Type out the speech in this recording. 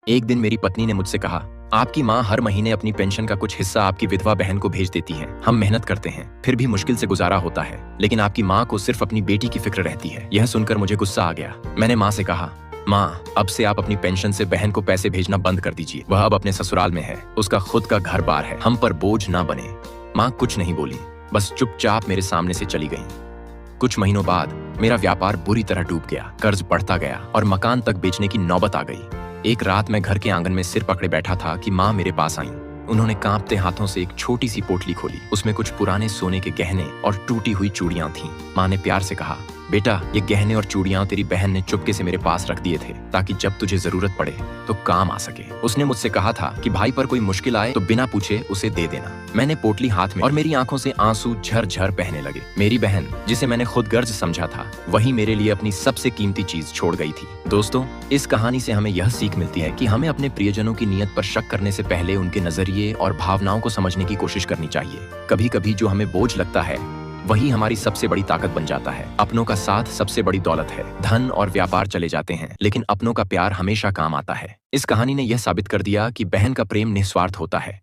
एक दिन मेरी पत्नी ने मुझसे कहा, आपकी माँ हर महीने अपनी पेंशन का कुछ हिस्सा आपकी विधवा बहन को भेज देती हैं। हम मेहनत करते हैं, फिर भी मुश्किल से गुजारा होता है, लेकिन आपकी माँ को सिर्फ अपनी बेटी की फिक्र रहती है। यह सुनकर मुझे गुस्सा आ गया। मैंने माँ से कहा, माँ, अब से आप अपनी पेंशन से बहन को पैसे भेजना बंद कर दीजिए। वह अब अपने ससुराल में है, उसका खुद का घर बार है, हम पर बोझ ना बने। माँ कुछ नहीं बोली, बस चुपचाप मेरे सामने से चली गई। कुछ महीनों बाद मेरा व्यापार बुरी तरह डूब गया, कर्ज बढ़ता गया और मकान तक बेचने की नौबत आ गई। एक रात मैं घर के आंगन में सिर पकड़े बैठा था कि माँ मेरे पास आई। उन्होंने कांपते हाथों से एक छोटी सी पोटली खोली। उसमें कुछ पुराने सोने के गहने और टूटी हुई चूड़ियां थीं। माँ ने प्यार से कहा, बेटा, ये गहने और चूड़ियां तेरी बहन ने चुपके से मेरे पास रख दिए थे ताकि जब तुझे जरूरत पड़े तो काम आ सके। उसने मुझसे कहा था कि भाई पर कोई मुश्किल आए तो बिना पूछे उसे दे देना। मैंने पोटली हाथ में और मेरी आंखों से आंसू झरझर बहने लगे। मेरी बहन, जिसे मैंने खुद गर्ज समझा था, वही मेरे लिए अपनी सबसे कीमती चीज छोड़ गई थी। दोस्तों, इस कहानी से हमें यह सीख मिलती है कि हमें अपने प्रियजनों की नीयत पर शक करने से पहले उनके नजरिए और भावनाओं को समझने की कोशिश करनी चाहिए। कभी कभी जो हमें बोझ लगता है वही हमारी सबसे बड़ी ताकत बन जाता है। अपनों का साथ सबसे बड़ी दौलत है। धन और व्यापार चले जाते हैं, लेकिन अपनों का प्यार हमेशा काम आता है। इस कहानी ने यह साबित कर दिया कि बहन का प्रेम निस्वार्थ होता है।